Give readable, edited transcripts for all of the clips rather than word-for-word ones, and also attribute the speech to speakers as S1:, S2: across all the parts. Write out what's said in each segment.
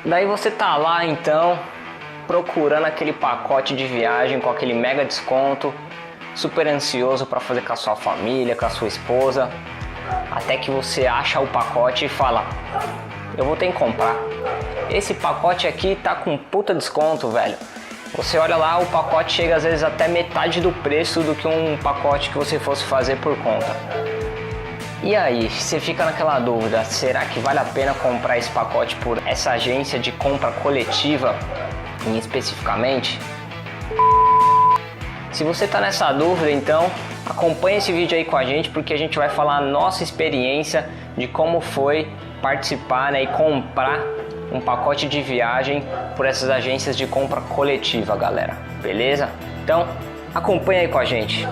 S1: Daí você tá lá então procurando aquele pacote de viagem com aquele mega desconto, super ansioso para fazer com a sua família, com a sua esposa, até que você acha o pacote e fala: eu vou ter que comprar. Esse pacote aqui tá com puta desconto, velho. Você olha lá, o pacote chega às vezes até metade do preço do que um pacote que você fosse fazer por conta. E aí, você fica naquela dúvida, será que vale a pena comprar esse pacote por essa agência de compra coletiva especificamente? Se você tá nessa dúvida, então acompanha esse vídeo aí com a gente, porque a gente vai falar a nossa experiência de como foi participar, né, e comprar um pacote de viagem por essas agências de compra coletiva, galera. Beleza? Então, acompanha aí com a gente.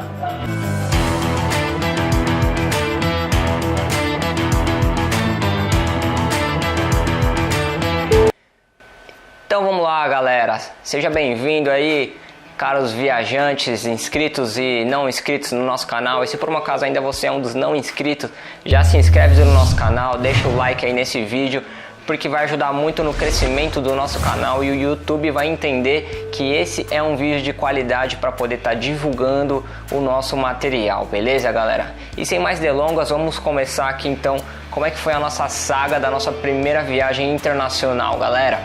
S1: Então vamos lá, galera. Seja bem-vindo aí, caros viajantes, inscritos e não inscritos no nosso canal. E se por um acaso ainda você é um dos não inscritos, já se inscreve no nosso canal, deixa o like aí nesse vídeo, porque vai ajudar muito no crescimento do nosso canal e o YouTube vai entender que esse é um vídeo de qualidade para poder estar divulgando o nosso material, beleza, galera? E sem mais delongas, vamos começar aqui então como é que foi a nossa saga da nossa primeira viagem internacional, galera.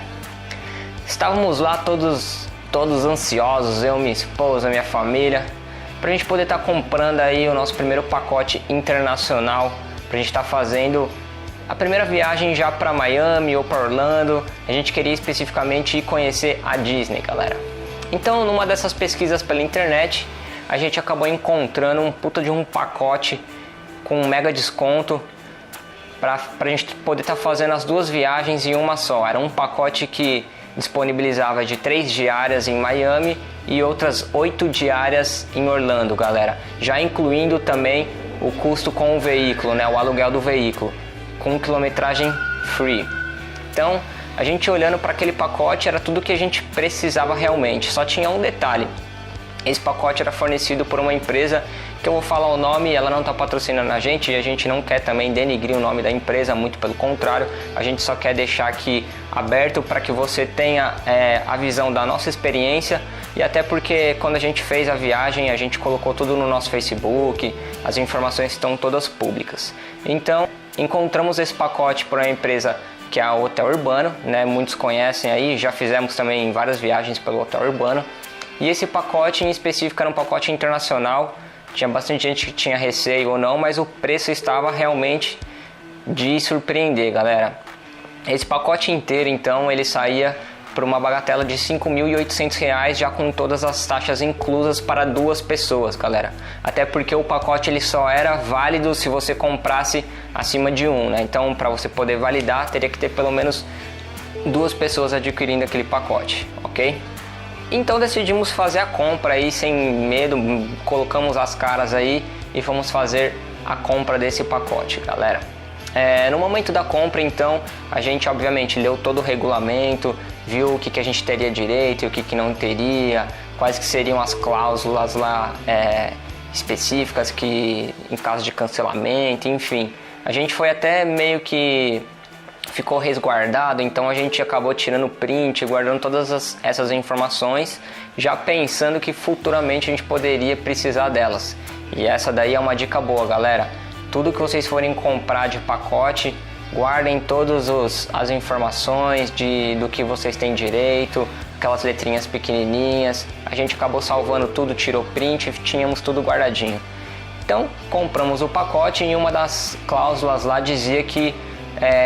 S1: Estávamos lá todos ansiosos, eu, minha esposa, minha família, pra gente poder estar comprando aí o nosso primeiro pacote internacional, pra gente estar fazendo a primeira viagem já para Miami ou para Orlando. A gente queria especificamente ir conhecer a Disney, galera. Então, numa dessas pesquisas pela internet, a gente acabou encontrando um puta de um pacote com um mega desconto pra gente poder estar fazendo as duas viagens em uma só. Era um pacote que disponibilizava de 3 diárias em Miami e outras 8 diárias em Orlando, galera. Já incluindo também o custo com o veículo, né, o aluguel do veículo, com quilometragem free. Então, a gente olhando para aquele pacote, era tudo que a gente precisava realmente. Só tinha um detalhe: esse pacote era fornecido por uma empresa que eu vou falar o nome, ela não está patrocinando a gente e a gente não quer também denigrir o nome da empresa, muito pelo contrário, a gente só quer deixar aqui aberto para que você tenha a visão da nossa experiência, e até porque quando a gente fez a viagem a gente colocou tudo no nosso Facebook, as informações estão todas públicas. Então encontramos esse pacote por uma empresa que é o Hotel Urbano, né? Muitos conhecem aí, já fizemos também várias viagens pelo Hotel Urbano. E esse pacote em específico era um pacote internacional. Tinha bastante gente que tinha receio ou não, mas o preço estava realmente de surpreender, galera. Esse pacote inteiro, então, ele saía por uma bagatela de R$ 5.800, já com todas as taxas inclusas para 2 pessoas, galera. Até porque o pacote ele só era válido se você comprasse acima de 1, né? Então, para você poder validar, teria que ter pelo menos 2 pessoas adquirindo aquele pacote, ok? Então decidimos fazer a compra aí sem medo, colocamos as caras aí e fomos fazer a compra desse pacote, galera. No momento da compra, então, a gente obviamente leu todo o regulamento, viu o que a gente teria direito e o que não teria, quais que seriam as cláusulas lá específicas que em caso de cancelamento, enfim. A gente foi até meio que ficou resguardado, então a gente acabou tirando print, guardando todas essas informações, já pensando que futuramente a gente poderia precisar delas. E essa daí é uma dica boa, galera. Tudo que vocês forem comprar de pacote, guardem todas as informações do que vocês têm direito, aquelas letrinhas pequenininhas. A gente acabou salvando tudo, tirou print, tínhamos tudo guardadinho. Então compramos o pacote e em uma das cláusulas lá dizia que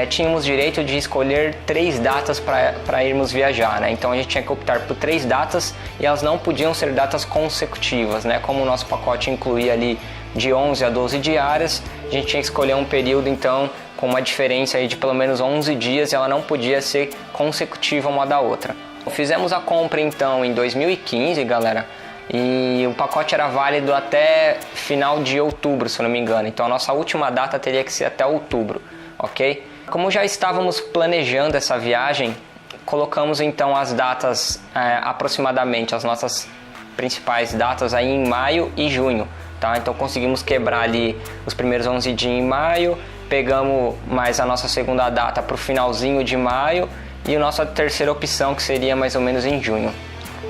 S1: tínhamos direito de escolher 3 datas para irmos viajar, né? Então a gente tinha que optar por 3 datas e elas não podiam ser datas consecutivas, né? Como o nosso pacote incluía ali de 11 a 12 diárias, a gente tinha que escolher um período então com uma diferença aí de pelo menos 11 dias e ela não podia ser consecutiva uma da outra. Fizemos a compra então em 2015, galera, e o pacote era válido até final de outubro, se eu não me engano. Então a nossa última data teria que ser até outubro. Ok? Como já estávamos planejando essa viagem, colocamos então as datas aproximadamente, as nossas principais datas aí em maio e junho, tá? Então conseguimos quebrar ali os primeiros 11 dias em maio, pegamos mais a nossa segunda data para o finalzinho de maio e a nossa terceira opção, que seria mais ou menos em junho,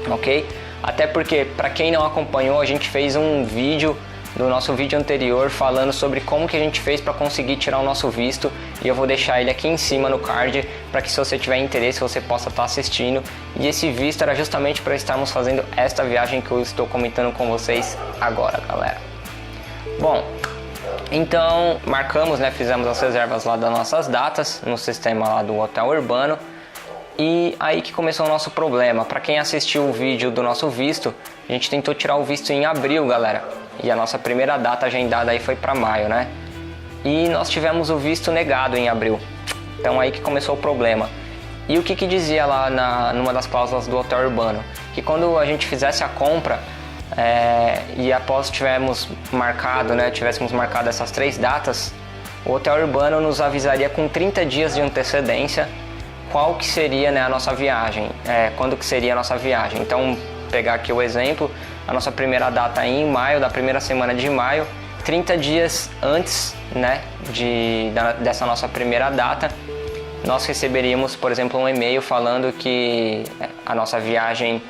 S1: ok? Até porque, para quem não acompanhou, a gente fez um vídeo do nosso vídeo anterior falando sobre como que a gente fez para conseguir tirar o nosso visto, e eu vou deixar ele aqui em cima no card para que, se você tiver interesse, você possa estar assistindo. E esse visto era justamente para estarmos fazendo esta viagem que eu estou comentando com vocês agora, galera. Bom, então marcamos, né, fizemos as reservas lá das nossas datas no sistema lá do Hotel Urbano. E aí que começou o nosso problema. Para quem assistiu o vídeo do nosso visto, a gente tentou tirar o visto em abril, galera. E a nossa primeira data agendada aí foi para maio, né? E nós tivemos o visto negado em abril. Então aí que começou o problema. E o que dizia lá numa das cláusulas do Hotel Urbano? Que quando a gente fizesse a compra, e após tivéssemos marcado essas 3 datas, o Hotel Urbano nos avisaria com 30 dias de antecedência qual que seria, né, a nossa viagem, quando que seria a nossa viagem. Então, pegar aqui o exemplo, a nossa primeira data é em maio, da primeira semana de maio, 30 dias antes, né, dessa nossa primeira data, nós receberíamos, por exemplo, um e-mail falando que a nossa viagem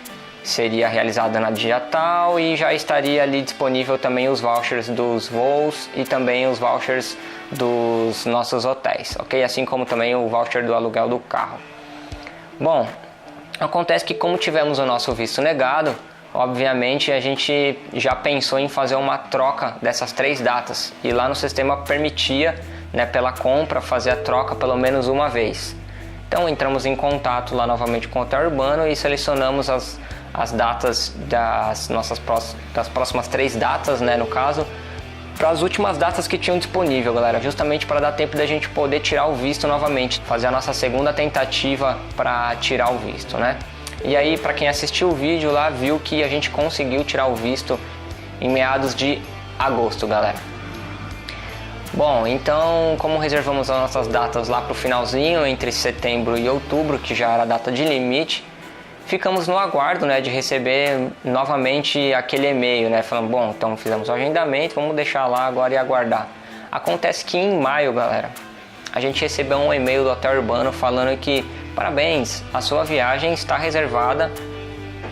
S1: seria realizada na dia tal, e já estaria ali disponível também os vouchers dos voos e também os vouchers dos nossos hotéis, ok? Assim como também o voucher do aluguel do carro. Bom, acontece que, como tivemos o nosso visto negado, obviamente a gente já pensou em fazer uma troca dessas 3 datas, e lá no sistema permitia, né, pela compra, fazer a troca pelo menos uma vez. Então entramos em contato lá novamente com o Hotel Urbano e selecionamos as datas das próximas 3 datas, né, no caso, para as últimas datas que tinham disponível, galera, justamente para dar tempo da gente poder tirar o visto novamente, fazer a nossa segunda tentativa para tirar o visto, né? E aí, para quem assistiu o vídeo lá, viu que a gente conseguiu tirar o visto em meados de agosto, galera. Bom, então, como reservamos as nossas datas lá para o finalzinho, entre setembro e outubro, que já era a data de limite, ficamos no aguardo, né, de receber novamente aquele e-mail, né, falando, bom, então fizemos o agendamento, vamos deixar lá agora e aguardar. Acontece que em maio, galera, a gente recebeu um e-mail do Hotel Urbano falando que, parabéns, a sua viagem está reservada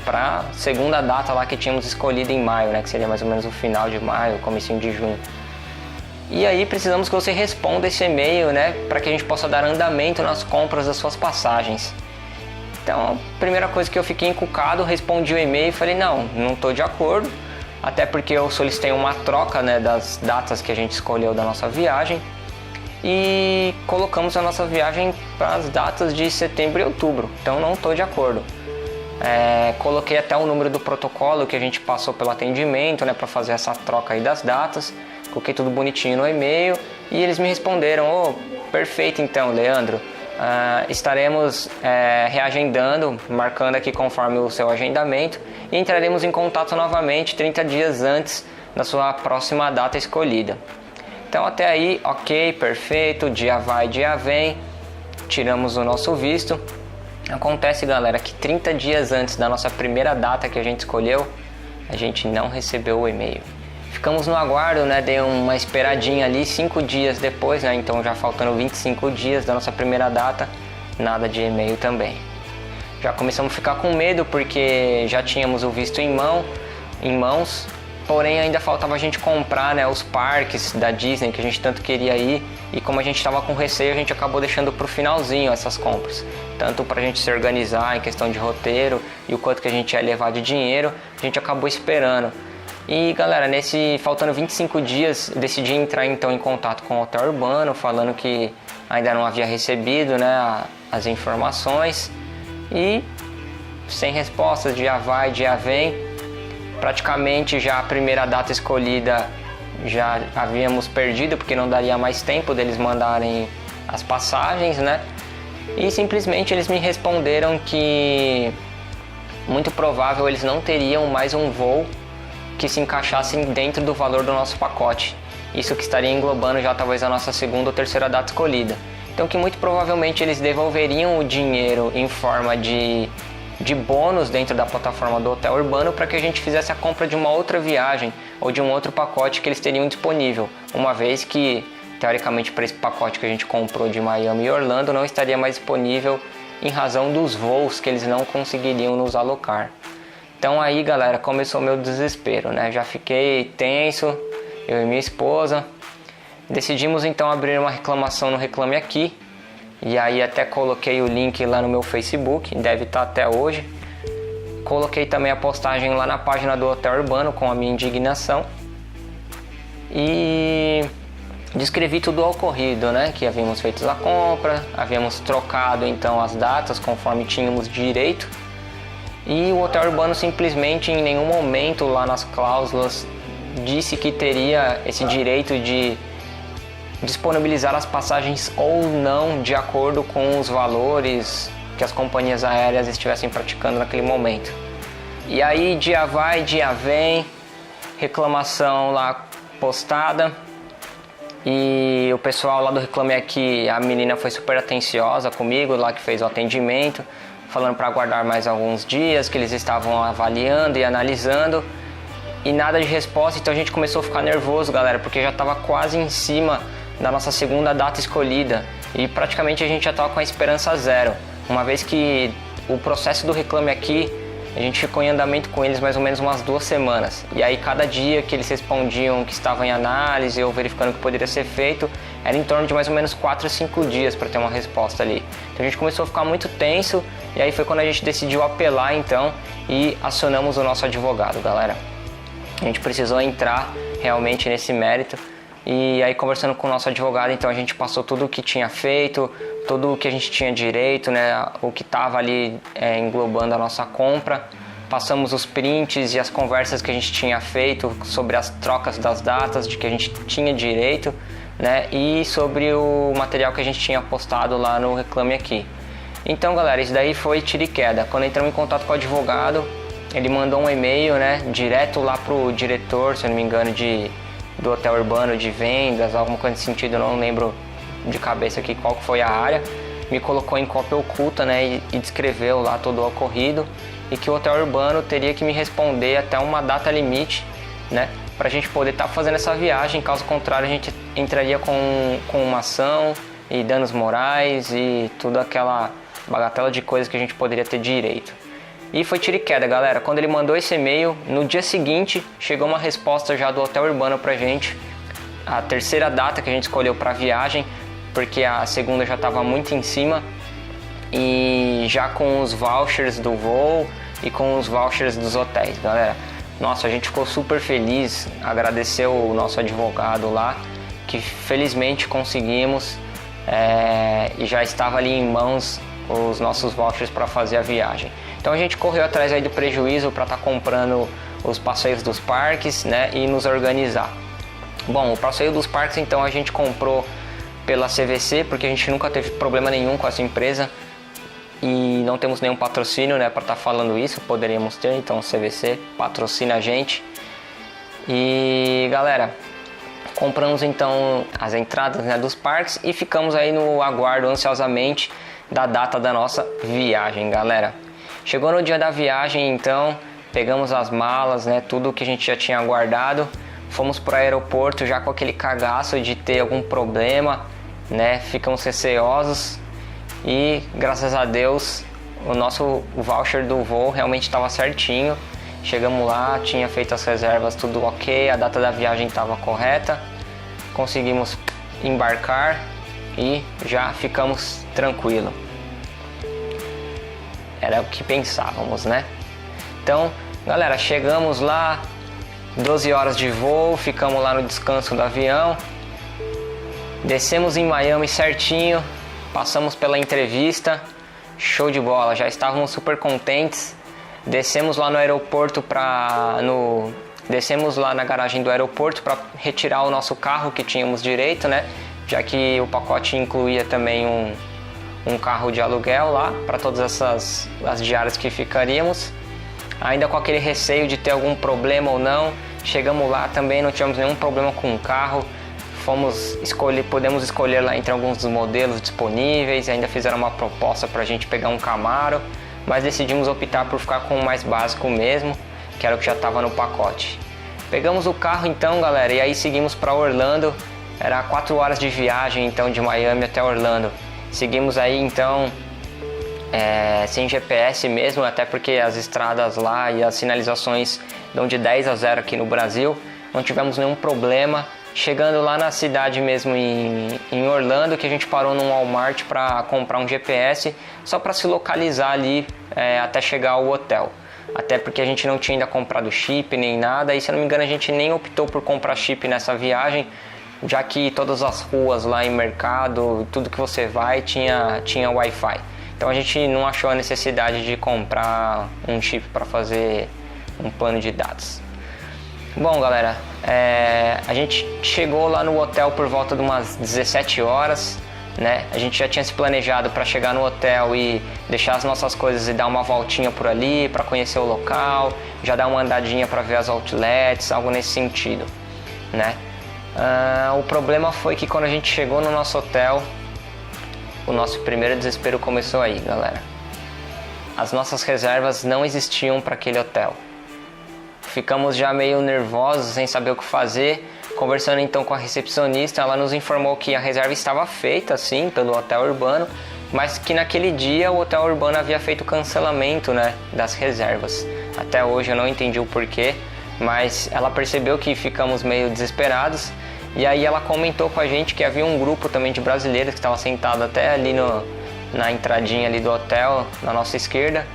S1: para a segunda data lá que tínhamos escolhido em maio, né, que seria mais ou menos o final de maio, comecinho de junho. E aí precisamos que você responda esse e-mail, né, para que a gente possa dar andamento nas compras das suas passagens. Então, a primeira coisa que eu fiquei encucado, respondi o e-mail e falei, não estou de acordo, até porque eu solicitei uma troca, né, das datas que a gente escolheu da nossa viagem, e colocamos a nossa viagem para as datas de setembro e outubro, então não estou de acordo. Coloquei até o número do protocolo que a gente passou pelo atendimento, né, para fazer essa troca aí das datas, coloquei tudo bonitinho no e-mail, e eles me responderam, perfeito então, Leandro. Estaremos reagendando, marcando aqui conforme o seu agendamento, e entraremos em contato novamente 30 dias antes da sua próxima data escolhida. Então até aí, ok, perfeito, dia vai, dia vem, tiramos o nosso visto. Acontece, galera, que 30 dias antes da nossa primeira data que a gente escolheu, a gente não recebeu o e-mail. Ficamos no aguardo, né, deu uma esperadinha ali, 5 dias depois, né, então já faltando 25 dias da nossa primeira data, nada de e-mail também. Já começamos a ficar com medo porque já tínhamos o visto em mãos, porém ainda faltava a gente comprar, né, os parques da Disney que a gente tanto queria ir, e como a gente estava com receio, a gente acabou deixando para o finalzinho essas compras, tanto para a gente se organizar em questão de roteiro e o quanto que a gente ia levar de dinheiro, a gente acabou esperando. E galera, faltando 25 dias, decidi entrar então em contato com o Hotel Urbano, falando que ainda não havia recebido, né, as informações, e sem respostas, dia vai, dia vem. Praticamente já a primeira data escolhida já havíamos perdido, porque não daria mais tempo deles mandarem as passagens, né? E simplesmente eles me responderam que muito provável eles não teriam mais um voo que se encaixassem dentro do valor do nosso pacote. Isso que estaria englobando já talvez a nossa segunda ou terceira data escolhida. Então que muito provavelmente eles devolveriam o dinheiro em forma de bônus dentro da plataforma do Hotel Urbano para que a gente fizesse a compra de uma outra viagem ou de um outro pacote que eles teriam disponível, uma vez que teoricamente para esse pacote que a gente comprou de Miami e Orlando não estaria mais disponível em razão dos voos que eles não conseguiriam nos alocar. Então aí, galera, começou meu desespero, né? Já fiquei tenso, eu e minha esposa. Decidimos então abrir uma reclamação no Reclame Aqui. E aí até coloquei o link lá no meu Facebook, deve estar até hoje. Coloquei também a postagem lá na página do Hotel Urbano com a minha indignação. E descrevi tudo o ocorrido, né? Que havíamos feito a compra, havíamos trocado então as datas conforme tínhamos direito. E o Hotel Urbano simplesmente em nenhum momento lá nas cláusulas disse que teria esse direito de disponibilizar as passagens ou não de acordo com os valores que as companhias aéreas estivessem praticando naquele momento. E aí dia vai, dia vem, reclamação lá postada. E o pessoal lá do Reclame Aqui, a menina foi super atenciosa comigo, lá que fez o atendimento, falando para aguardar mais alguns dias, que eles estavam avaliando e analisando, e nada de resposta. Então a gente começou a ficar nervoso, galera, porque já estava quase em cima da nossa segunda data escolhida, e praticamente a gente já estava com a esperança zero, uma vez que o processo do Reclame Aqui, a gente ficou em andamento com eles mais ou menos umas 2 semanas. E aí cada dia que eles respondiam que estava em análise ou verificando o que poderia ser feito, era em torno de mais ou menos 4 a 5 dias para ter uma resposta ali. Então a gente começou a ficar muito tenso, e aí foi quando a gente decidiu apelar então e acionamos o nosso advogado, galera. A gente precisou entrar realmente nesse mérito. E aí conversando com o nosso advogado, então a gente passou tudo o que tinha feito, tudo o que a gente tinha direito, né, o que estava ali englobando a nossa compra. Passamos os prints e as conversas que a gente tinha feito sobre as trocas das datas de que a gente tinha direito, né, e sobre o material que a gente tinha postado lá no Reclame Aqui. Então, galera, isso daí foi tiro e queda. Quando entramos em contato com o advogado, ele mandou um e-mail, né, direto lá pro diretor, se eu não me engano, do Hotel Urbano, de vendas, alguma coisa nesse sentido, eu não lembro de cabeça aqui qual que foi a área. Me colocou em cópia oculta, né, e descreveu lá todo o ocorrido, e que o Hotel Urbano teria que me responder até uma data limite, né, pra gente poder estar fazendo essa viagem. Caso contrário, a gente entraria com uma ação e danos morais e toda aquela bagatela de coisas que a gente poderia ter direito. E foi tiro e queda, galera. Quando ele mandou esse e-mail, no dia seguinte chegou uma resposta já do Hotel Urbano pra gente, a terceira data que a gente escolheu pra viagem, porque a segunda já estava muito em cima, e já com os vouchers do voo e com os vouchers dos hotéis, galera. Nossa, a gente ficou super feliz, agradeceu o nosso advogado lá, que felizmente conseguimos, e já estava ali em mãos os nossos vouchers para fazer a viagem. Então a gente correu atrás aí do prejuízo para estar comprando os passeios dos parques, né, e nos organizar. Bom, o passeio dos parques então a gente comprou pela CVC, porque a gente nunca teve problema nenhum com essa empresa e não temos nenhum patrocínio, né, para estar falando isso. Poderíamos ter, então CVC patrocina a gente. E galera, compramos então as entradas, né, dos parques e ficamos aí no aguardo ansiosamente da data da nossa viagem, galera. Chegou no dia da viagem, então pegamos as malas, né, tudo que a gente já tinha guardado, fomos para o aeroporto já com aquele cagaço de ter algum problema, né, ficamos receosos, e graças a Deus o nosso voucher do voo realmente estava certinho. Chegamos lá, tinha feito as reservas, tudo ok, a data da viagem estava correta, conseguimos embarcar e já ficamos tranquilos. Era o que pensávamos, né? Então, galera, chegamos lá, 12 horas de voo, ficamos lá no descanso do avião, descemos em Miami certinho, passamos pela entrevista, show de bola, já estávamos super contentes. Descemos lá no aeroporto descemos lá na garagem do aeroporto para retirar o nosso carro que tínhamos direito, né? Já que o pacote incluía também um carro de aluguel lá para todas as diárias que ficaríamos. Ainda com aquele receio de ter algum problema ou não, chegamos lá também, não tivemos nenhum problema com o carro. Podemos escolher lá entre alguns dos modelos disponíveis, ainda fizeram uma proposta para a gente pegar um Camaro, mas decidimos optar por ficar com o mais básico mesmo, que era o que já estava no pacote. Pegamos o carro então, galera, e aí seguimos para Orlando. Era 4 horas de viagem então de Miami até Orlando. Seguimos aí então sem GPS mesmo, até porque as estradas lá e as sinalizações dão de 10-0 aqui no Brasil. Não tivemos nenhum problema. Chegando lá na cidade mesmo em Orlando, que a gente parou num Walmart para comprar um GPS só para se localizar ali até chegar ao hotel. Até porque a gente não tinha ainda comprado chip nem nada, e se eu não me engano a gente nem optou por comprar chip nessa viagem, já que todas as ruas lá em mercado, tudo que você vai tinha Wi-Fi. Então a gente não achou a necessidade de comprar um chip para fazer um plano de dados. Bom, galera, a gente chegou lá no hotel por volta de umas 17 horas, né? A gente já tinha se planejado para chegar no hotel e deixar as nossas coisas e dar uma voltinha por ali para conhecer o local, já dar uma andadinha para ver as outlets, algo nesse sentido, né? O problema foi que quando a gente chegou no nosso hotel, o nosso primeiro desespero começou aí, galera. As nossas reservas não existiam para aquele hotel. Ficamos já meio nervosos, sem saber o que fazer. Conversando então com a recepcionista, ela nos informou que a reserva estava feita sim pelo Hotel Urbano, mas que naquele dia o Hotel Urbano havia feito o cancelamento, né, das reservas. Até hoje eu não entendi o porquê, mas ela percebeu que ficamos meio desesperados, e aí ela comentou com a gente que havia um grupo também de brasileiros que estava sentado até ali na entradinha ali do hotel, na nossa esquerda,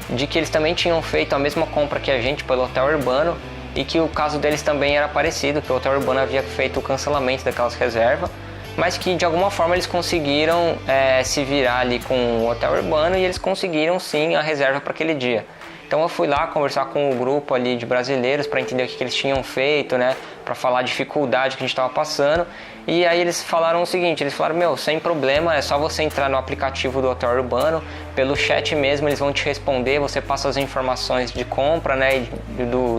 S1: de que eles também tinham feito a mesma compra que a gente pelo Hotel Urbano, e que o caso deles também era parecido, que o Hotel Urbano havia feito o cancelamento daquelas reservas, mas que de alguma forma eles conseguiram se virar ali com o Hotel Urbano, e eles conseguiram sim a reserva para aquele dia. Então eu fui lá conversar com o grupo ali de brasileiros para entender o que eles tinham feito, né, para falar a dificuldade que a gente estava passando. E aí eles falaram o seguinte, eles falaram, meu, sem problema, é só você entrar no aplicativo do Hotel Urbano, pelo chat mesmo eles vão te responder, você passa as informações de compra, né,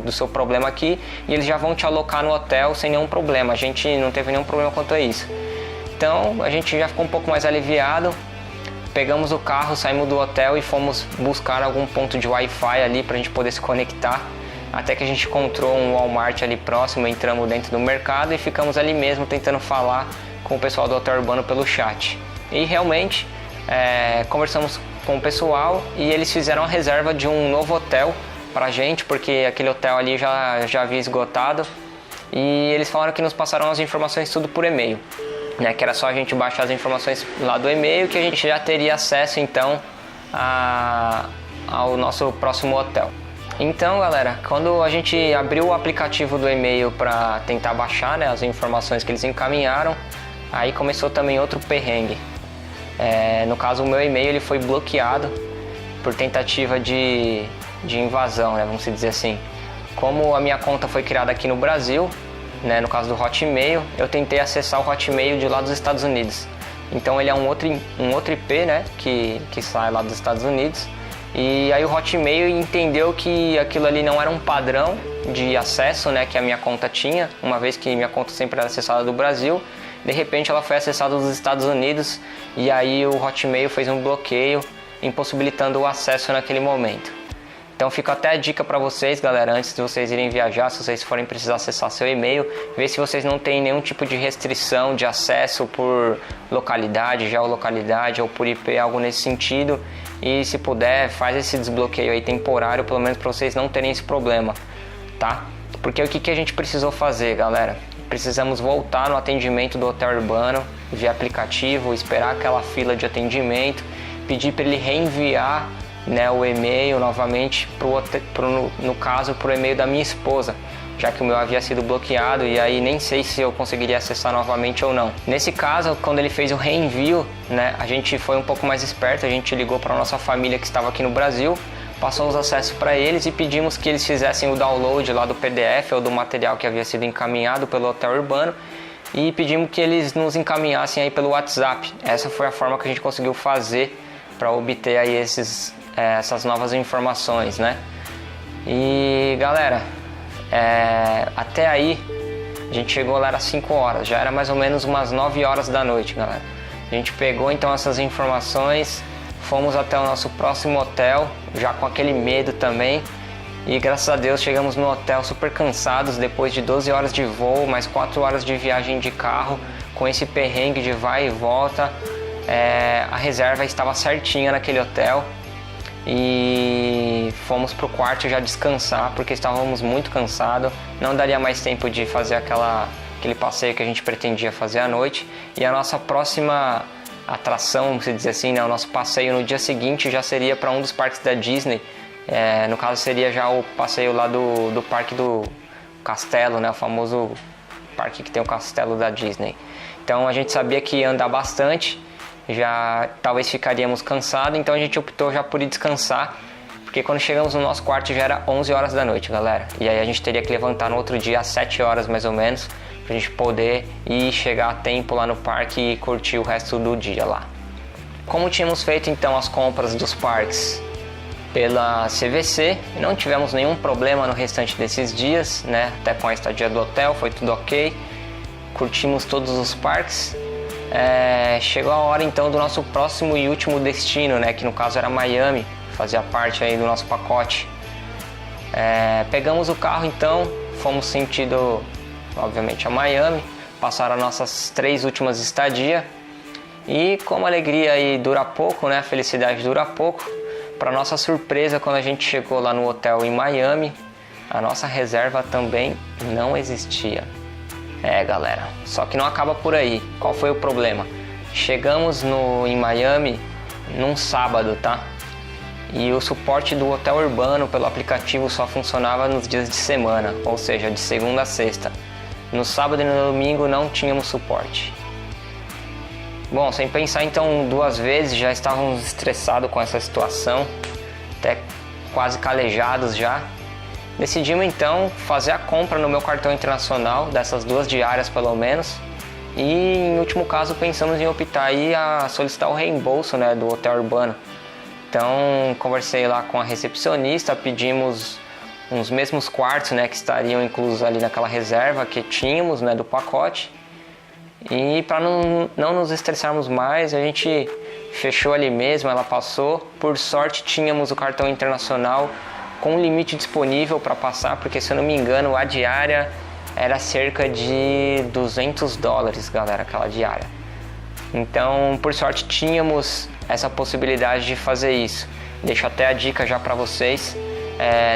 S1: do seu problema aqui, e eles já vão te alocar no hotel sem nenhum problema. A gente não teve nenhum problema quanto a isso. Então a gente já ficou um pouco mais aliviado. Pegamos o carro, saímos do hotel e fomos buscar algum ponto de Wi-Fi ali para a gente poder se conectar. Até que a gente encontrou um Walmart ali próximo, entramos dentro do mercado e ficamos ali mesmo tentando falar com o pessoal do Hotel Urbano pelo chat. E realmente conversamos com o pessoal e eles fizeram a reserva de um novo hotel pra gente, porque aquele hotel ali já havia esgotado. E eles falaram que nos passaram as informações tudo por e-mail, né, que era só a gente baixar as informações lá do e-mail que a gente já teria acesso então ao nosso próximo hotel. Então, galera, quando a gente abriu o aplicativo do e-mail para tentar baixar, né, as informações que eles encaminharam, aí começou também outro perrengue. No caso, o meu e-mail ele foi bloqueado por tentativa de invasão, né, vamos dizer assim. Como a minha conta foi criada aqui no Brasil, né, no caso do Hotmail, eu tentei acessar o Hotmail de lá dos Estados Unidos. Então ele é um outro IP, né, que sai lá dos Estados Unidos. E aí o Hotmail entendeu que aquilo ali não era um padrão de acesso, né, que a minha conta tinha, uma vez que minha conta sempre era acessada do Brasil. De repente ela foi acessada dos Estados Unidos e aí o Hotmail fez um bloqueio, impossibilitando o acesso naquele momento. Então fica até a dica para vocês, galera, antes de vocês irem viajar, se vocês forem precisar acessar seu e-mail, ver se vocês não têm nenhum tipo de restrição de acesso por localidade, geolocalidade ou por IP, algo nesse sentido. E se puder, faz esse desbloqueio aí temporário, pelo menos para vocês não terem esse problema, tá? Porque o que a gente precisou fazer, galera? Precisamos voltar no atendimento do Hotel Urbano via aplicativo, esperar aquela fila de atendimento, pedir para ele reenviar, né, o e-mail novamente no caso pro e-mail da minha esposa, já que o meu havia sido bloqueado e aí nem sei se eu conseguiria acessar novamente ou não. Nesse caso, quando ele fez o reenvio, né, a gente foi um pouco mais esperto, a gente ligou para nossa família que estava aqui no Brasil, passou os acessos para eles e pedimos que eles fizessem o download lá do PDF ou do material que havia sido encaminhado pelo Hotel Urbano e pedimos que eles nos encaminhassem aí pelo WhatsApp. Essa foi a forma que a gente conseguiu fazer para obter aí essas novas informações, né? E galera, até aí a gente chegou lá, era 5 horas, já era mais ou menos umas 9 horas da noite, galera. A gente pegou então essas informações, fomos até o nosso próximo hotel, já com aquele medo também, e graças a Deus chegamos no hotel super cansados, depois de 12 horas de voo, mais 4 horas de viagem de carro, com esse perrengue de vai e volta. a reserva estava certinha naquele hotel e fomos pro quarto já descansar porque estávamos muito cansados, não daria mais tempo de fazer aquele passeio que a gente pretendia fazer à noite. E a nossa próxima atração, vamos dizer assim, né, o nosso passeio no dia seguinte já seria para um dos parques da Disney. No caso seria já o passeio lá do parque do Castelo, né, o famoso parque que tem o Castelo da Disney. Então a gente sabia que ia andar bastante, já talvez ficaríamos cansados, então a gente optou já por ir descansar, porque quando chegamos no nosso quarto já era 11 horas da noite, galera. E aí a gente teria que levantar no outro dia às 7 horas mais ou menos, pra gente poder ir chegar a tempo lá no parque e curtir o resto do dia lá. Como tínhamos feito então as compras dos parques pela CVC, não tivemos nenhum problema no restante desses dias, né? Até com a estadia do hotel, foi tudo ok. Curtimos todos os parques. Chegou a hora então do nosso próximo e último destino, né? Que no caso era Miami, fazia parte aí do nosso pacote. Pegamos o carro então, fomos sentido, obviamente, a Miami, passaram as nossas 3 últimas estadias. E como a alegria aí dura pouco, né? A felicidade dura pouco. Para nossa surpresa, quando a gente chegou lá no hotel em Miami, a nossa reserva também não existia. Galera, só que não acaba por aí. Qual foi o problema? Chegamos em Miami num sábado, tá? E o suporte do hotel urbano pelo aplicativo só funcionava nos dias de semana, ou seja, de segunda a sexta. No sábado e no domingo não tínhamos suporte. Bom, sem pensar então 2 vezes, já estávamos estressados com essa situação, até quase calejados já. Decidimos então fazer a compra no meu cartão internacional, dessas 2 diárias pelo menos. E em último caso pensamos em optar aí a solicitar o reembolso, né, do hotel urbano. Então conversei lá com a recepcionista, pedimos uns mesmos quartos, né, que estariam inclusos ali naquela reserva que tínhamos, né, do pacote. E para não nos estressarmos mais, a gente fechou ali mesmo, ela passou. Por sorte tínhamos o cartão internacional com limite disponível para passar, porque se eu não me engano a diária era cerca de $200, galera, aquela diária. Então por sorte tínhamos essa possibilidade de fazer isso. Deixo até a dica já para vocês,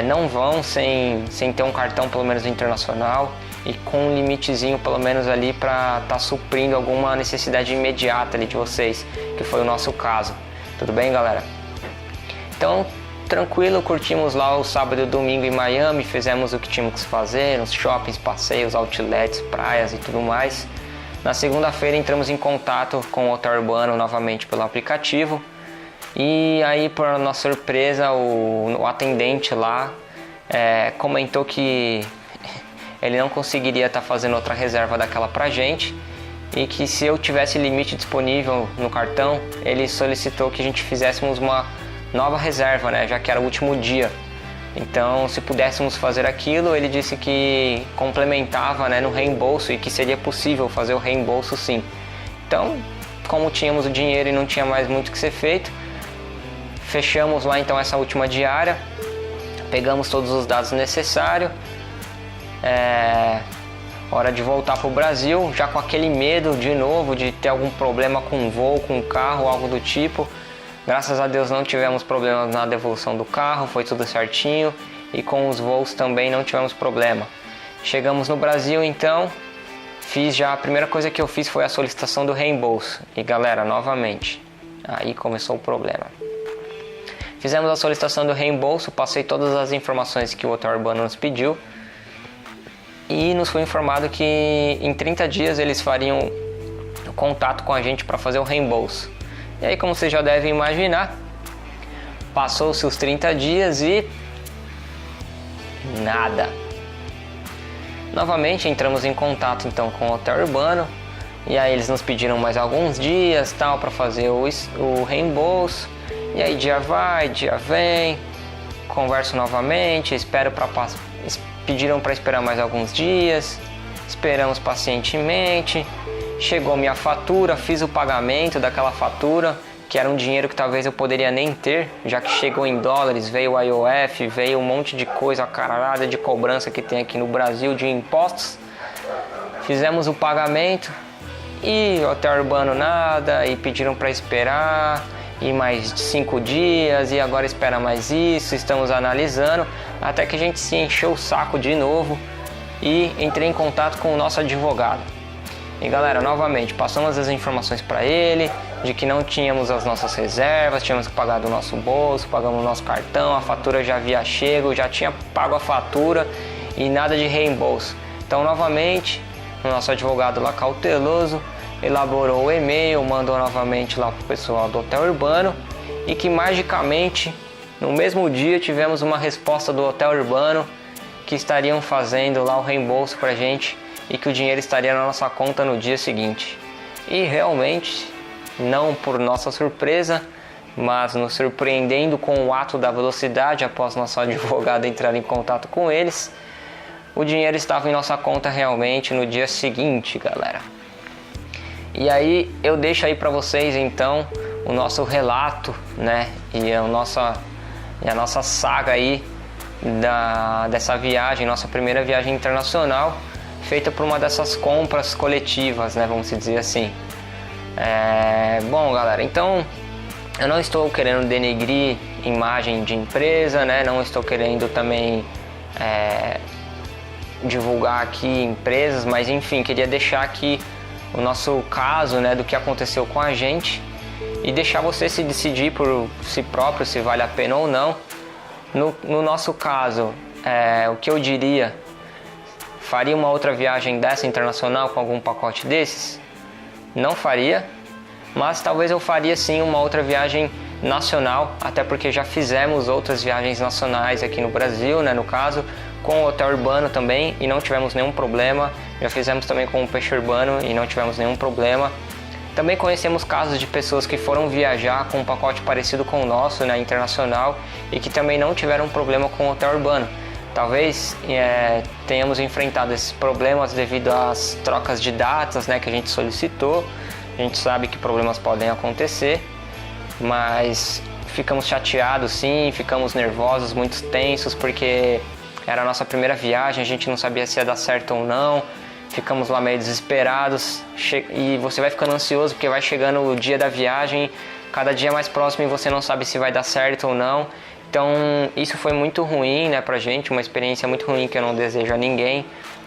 S1: não vão sem ter um cartão pelo menos internacional e com um limitezinho pelo menos ali para estar suprindo alguma necessidade imediata ali de vocês, que foi o nosso caso. Tudo bem, galera? Então, tranquilo, curtimos lá o sábado e o domingo em Miami, fizemos o que tínhamos que fazer, nos shoppings, passeios, outlets, praias e tudo mais. Na segunda-feira entramos em contato com o hotel urbano novamente pelo aplicativo e aí, por nossa surpresa, o atendente lá comentou que ele não conseguiria estar fazendo outra reserva daquela pra gente e que se eu tivesse limite disponível no cartão, ele solicitou que a gente fizéssemos uma nova reserva, né, já que era o último dia. Então, se pudéssemos fazer aquilo, ele disse que complementava, né, no reembolso e que seria possível fazer o reembolso sim. Então, como tínhamos o dinheiro e não tinha mais muito o que ser feito, fechamos lá então essa última diária, pegamos todos os dados necessários. Hora de voltar para o Brasil, já com aquele medo de novo de ter algum problema com o voo, com o carro, algo do tipo. Graças a Deus não tivemos problemas na devolução do carro, foi tudo certinho, e com os voos também não tivemos problema. Chegamos no Brasil então, a primeira coisa que eu fiz foi a solicitação do reembolso. E galera, novamente, aí começou o problema. Fizemos a solicitação do reembolso, passei todas as informações que o hotel urbano nos pediu. E nos foi informado que em 30 dias eles fariam contato com a gente para fazer o reembolso. E aí, como vocês já devem imaginar, passou-se os 30 dias e nada. Novamente entramos em contato então com o hotel urbano e aí eles nos pediram mais alguns dias tal para fazer o reembolso. E aí dia vai, dia vem, converso novamente, pediram para esperar mais alguns dias, esperamos pacientemente, chegou minha fatura, fiz o pagamento daquela fatura, que era um dinheiro que talvez eu poderia nem ter, já que chegou em dólares, veio o IOF, veio um monte de coisa, a caralhada de cobrança que tem aqui no Brasil de impostos. Fizemos o pagamento E hotel urbano nada, e pediram para esperar, e mais 5 dias, e agora espera mais isso, estamos analisando, até que a gente se encheu o saco de novo e entrei em contato com o nosso advogado. E galera, novamente, passamos as informações para ele, de que não tínhamos as nossas reservas, tínhamos que pagar do nosso bolso, pagamos o nosso cartão, a fatura já havia chego, já tinha pago a fatura e nada de reembolso. Então, novamente, o nosso advogado lá cauteloso elaborou o e-mail, mandou novamente lá para o pessoal do hotel urbano e que magicamente no mesmo dia tivemos uma resposta do hotel urbano que estariam fazendo lá o reembolso para a gente e que o dinheiro estaria na nossa conta no dia seguinte. E realmente, não por nossa surpresa, mas nos surpreendendo com o ato da velocidade após nosso advogado entrar em contato com eles, o dinheiro estava em nossa conta realmente no dia seguinte, galera. E aí eu deixo aí para vocês então o nosso relato, né, e a nossa saga aí dessa viagem, nossa primeira viagem internacional, feita por uma dessas compras coletivas, né, vamos dizer assim. Bom, galera, então eu não estou querendo denegrir imagem de empresa, né, não estou querendo também divulgar aqui empresas, mas enfim, queria deixar aqui o nosso caso, né, do que aconteceu com a gente e deixar você se decidir por si próprio se vale a pena ou não. No nosso caso, o que eu diria, faria uma outra viagem dessa internacional com algum pacote desses? Não faria, mas talvez eu faria sim uma outra viagem nacional, até porque já fizemos outras viagens nacionais aqui no Brasil, né, no caso, com o hotel urbano também e não tivemos nenhum problema. Já fizemos também com o peixe urbano e não tivemos nenhum problema. Também conhecemos casos de pessoas que foram viajar com um pacote parecido com o nosso, né, internacional, e que também não tiveram problema com o hotel urbano. Talvez tenhamos enfrentado esses problemas devido às trocas de datas, né, que a gente solicitou. A gente sabe que problemas podem acontecer, mas ficamos chateados sim, ficamos nervosos, muito tensos, porque era a nossa primeira viagem, a gente não sabia se ia dar certo ou não. Ficamos lá meio desesperados e você vai ficando ansioso porque vai chegando o dia da viagem, cada dia mais próximo, e você não sabe se vai dar certo ou não. Então isso foi muito ruim, né, pra gente, uma experiência muito ruim que eu não desejo a ninguém,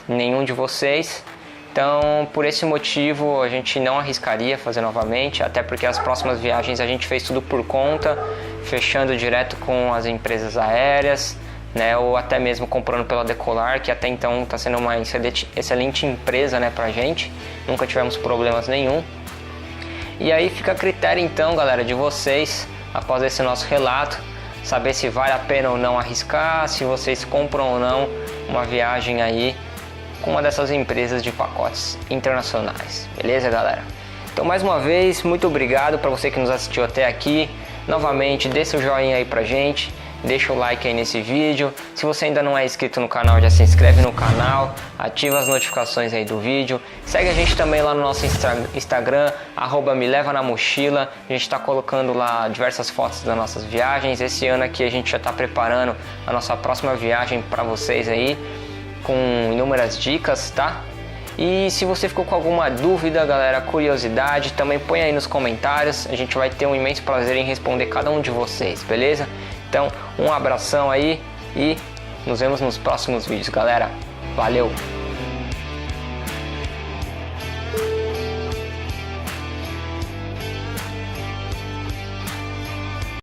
S1: nenhum de vocês. Então, por esse motivo, a gente não arriscaria fazer novamente, até porque as próximas viagens a gente fez tudo por conta, fechando direto com as empresas aéreas, né, ou até mesmo comprando pela Decolar, que até então está sendo uma excelente empresa, né, pra gente. Nunca tivemos problemas nenhum. E aí fica a critério então, galera, de vocês, após esse nosso relato, saber se vale a pena ou não arriscar, se vocês compram ou não uma viagem aí com uma dessas empresas de pacotes internacionais. Beleza, galera? Então, mais uma vez, muito obrigado para você que nos assistiu até aqui. Novamente, deixa o joinha aí pra gente, deixa o like aí nesse vídeo. Se você ainda não é inscrito no canal, já se inscreve no canal, ativa as notificações aí do vídeo. Segue a gente também lá no nosso Instagram, @melevanamochila. A gente está colocando lá diversas fotos das nossas viagens. Esse ano aqui a gente já está preparando a nossa próxima viagem para vocês aí, com inúmeras dicas, tá? E se você ficou com alguma dúvida, galera, curiosidade, também põe aí nos comentários. A gente vai ter um imenso prazer em responder cada um de vocês, beleza? Então, um abração aí e nos vemos nos próximos vídeos, galera. Valeu!